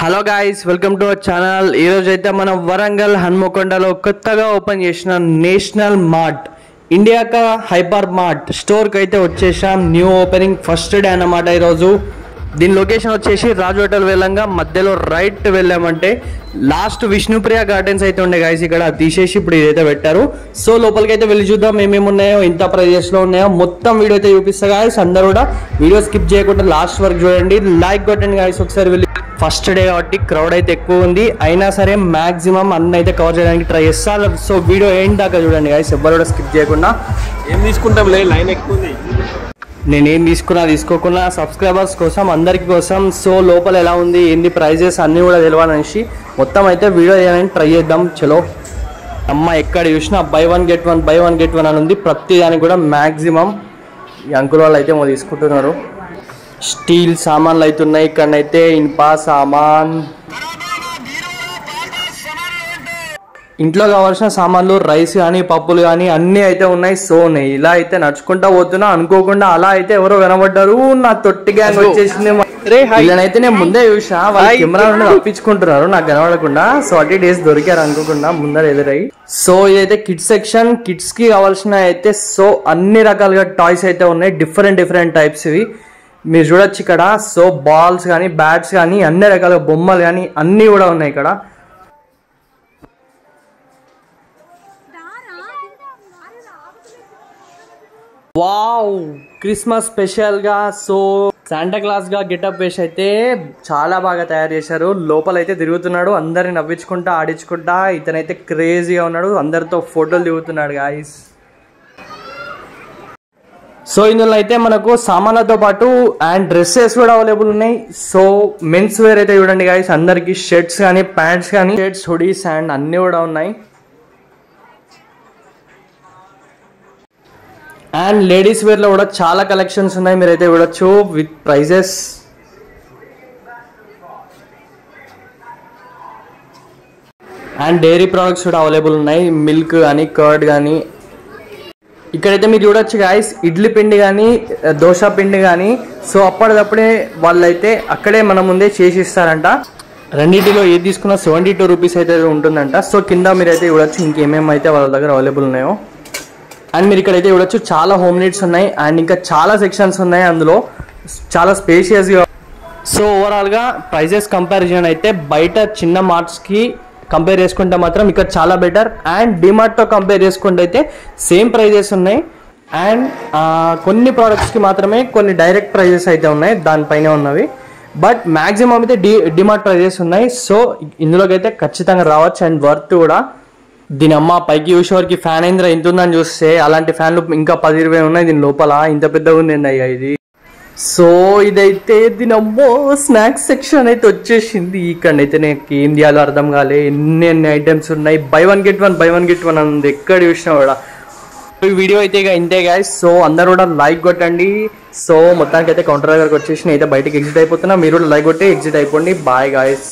Hello guys, welcome to our channel. ఈరోజు అయితే మనం వరంగల్ హన్మకొండలో కొత్తగా ఓపెన్ చేసిన నేషనల్ మార్ట్ ఇండియాకా హైపర్ మార్ట్ స్టోర్కి అయితే వచ్చేసాం. న్యూ ఓపెనింగ్ ఫస్ట్ డే అన్నమాట ఈరోజు. దీని లొకేషన్ వచ్చేసి రాజ్ హోటల్ వెళ్ళంగా మధ్యలో రైట్ వెళ్ళామంటే లాస్ట్ విష్ణుప్రియ గార్డెన్స్ అయితే ఉండే గాయస్. ఇక్కడ తీసేసి ఇప్పుడు ఇదైతే పెట్టారు. సో లోపలికి అయితే వెళ్ళి చూద్దాం ఏమేమి ఉన్నాయో, ఎంత ప్రైజెస్లో ఉన్నాయో మొత్తం వీడియో అయితే చూపిస్తా గాయస్. అందరూ కూడా వీడియో స్కిప్ చేయకుండా లాస్ట్ వరకు చూడండి, లైక్ కొట్టండి గాయస్. ఒకసారి వెళ్ళి ఫస్ట్ డే కాబట్టి క్రౌడ్ అయితే ఎక్కువ ఉంది, అయినా సరే మాక్సిమం అన్ని అయితే కవర్ చేయడానికి ట్రై చేస్తారు. సో వీడియో ఏంటి దాకా చూడండి గాయస్, ఎవ్వరు కూడా స్కిప్ చేయకుండా. ఏం తీసుకుంటాం లే, లైన్ ఎక్కువ ఉంది. నేనేం తీసుకోకుండా సబ్స్క్రైబర్స్ కోసం, అందరికి కోసం. సో లోపల ఎలా ఉంది, ఏంది ప్రైజెస్ అన్నీ కూడా తెలియాలనేసి మొత్తం అయితే వీడియో చేయడానికి ట్రై చేద్దాం. చలో అమ్మ, ఎక్కడ చూసినా బై వన్ గెట్ వన్ అని ఉంది. ప్రతి దానికి కూడా మ్యాక్సిమం ఈ అంకుల్ వాళ్ళు అయితే తీసుకుంటున్నారు. స్టీల్ సామాన్లు అయితే ఉన్నాయి ఇక్కడనైతే, ఇనుప సామాన్, ఇంట్లో కావాల్సిన సామాన్లు, రైస్ కానీ పప్పులు కానీ అన్నీ అయితే ఉన్నాయి. సో నేను ఇలా అయితే నడుచుకుంటా పోతున్నా, అనుకోకుండా అలా అయితే ఎవరో కనబడ్డారు. నా తొట్టి గ్యాంగ్ వచ్చేసింది. వీళ్ళనైతే నేను ముందే చూసా, వాళ్ళ కెమెరా నుండి తప్పించుకుంటున్నారు నాకు కనబడకుండా. సో అటు డేస్ దొరికారు అనుకోకుండా ముందర ఎదురయ్యి. సో ఇదైతే కిడ్స్ సెక్షన్, కిడ్స్ కి కావాల్సిన అయితే సో అన్ని రకాలుగా టాయ్స్ అయితే ఉన్నాయి, డిఫరెంట్ టైప్స్. ఇవి మీరు చూడొచ్చు ఇక్కడ. సో బాల్స్ కానీ బ్యాట్స్ కానీ అన్ని రకాల బొమ్మలు కానీ అన్నీ కూడా ఉన్నాయి ఇక్కడ. వావ్, క్రిస్మస్ స్పెషల్ గా సో శాంటా క్లాస్ గా గెటప్ వేసి అయితే చాలా బాగా తయారు చేశారు. లోపల అయితే తిరుగుతున్నాడు, అందరిని నవ్వించుకుంటా ఆడించుకుంటా. ఇతనైతే క్రేజీగా ఉన్నాడు, అందరితో ఫోటోలు దిగుతున్నాడు గాయస్. సో ఇందులో అయితే మనకు సామాన్లతో పాటు అండ్ డ్రెస్సెస్ కూడా అవైలబుల్ ఉన్నాయి. సో మెన్స్ వేర్ అయితే చూడండి గాయస్, అందరికి షర్ట్స్ కానీ ప్యాంట్స్ కానీ, షర్ట్స్, హుడీస్ అండ్ అన్నీ కూడా ఉన్నాయి. అండ్ లేడీస్ వేర్లో కూడా చాలా కలెక్షన్స్ ఉన్నాయి, మీరైతే చూడొచ్చు with prices. And dairy products కూడా అవైలబుల్ ఉన్నాయి, మిల్క్ కానీ కర్డ్ కానీ. ఇక్కడైతే మీరు చూడొచ్చు గాయస్, ఇడ్లీ పిండి కానీ దోశ పిండి కానీ సో అప్పటికప్పుడే వాళ్ళైతే అక్కడే మన ముందే చేసి ఇస్తారంట. రెండింటిలో ఏది తీసుకున్నా 72 రూపీస్ అయితే ఉంటుందంట. సో కింద మీరైతే చూడొచ్చు ఇంకేమేమి అయితే వాళ్ళ దగ్గర అవైలబుల్ ఉన్నాయో. అండ్ మీరు ఇక్కడైతే చూడొచ్చు చాలా హోమ్ నీడ్స్ ఉన్నాయి అండ్ ఇంకా చాలా సెక్షన్స్ ఉన్నాయి, అందులో చాలా స్పేషియస్గా. సో ఓవరాల్గా ప్రైజెస్ కంపారిజన్ అయితే బయట చిన్న మార్ట్స్కి కంపేర్ చేసుకుంటే మాత్రం ఇక్కడ చాలా బెటర్. అండ్ డిమార్ట్తో కంపేర్ చేసుకుంటే అయితే సేమ్ ప్రైజెస్ ఉన్నాయి. అండ్ కొన్ని ప్రోడక్ట్స్కి మాత్రమే కొన్ని డైరెక్ట్ ప్రైజెస్ అయితే ఉన్నాయి, దానిపైన ఉన్నవి. బట్ మ్యాక్సిమం అయితే డిమార్ట్ ప్రైజెస్ ఉన్నాయి. సో ఇందులోకి అయితే ఖచ్చితంగా రావచ్చు అండ్ వర్త్ కూడా. దీని అమ్మ పైకి చూసేవారికి ఫ్యాన్ అయిందిరా ఇంత ఉందని చూస్తే, అలాంటి ఫ్యాన్లు ఇంకా 10-20 ఉన్నాయి దీని లోపల. ఇంత పెద్దగా ఉంది అయ్యా ఇది. సో ఇదైతే దీని అమ్మో స్నాక్స్ సెక్షన్ అయితే వచ్చేసింది. ఇక్కడైతే నాకు ఏం చేయాలో అర్థం కాలే, ఎన్ని ఐటమ్స్ ఉన్నాయి. బై వన్ గెట్ వన్ ఉంది ఎక్కడ చూసినా కూడా. ఈ వీడియో అయితే ఇక ఇంతే గాయస్. సో అందరూ కూడా లైక్ కొట్టండి. సో మొత్తానికి అయితే కౌంటర్ దగ్గరకు వచ్చేసి అయితే బయటకి ఎగ్జిట్ అయిపోతున్నా, మీరు కూడా లైక్ కొట్టి ఎగ్జిట్ అయిపోండి. Bye guys.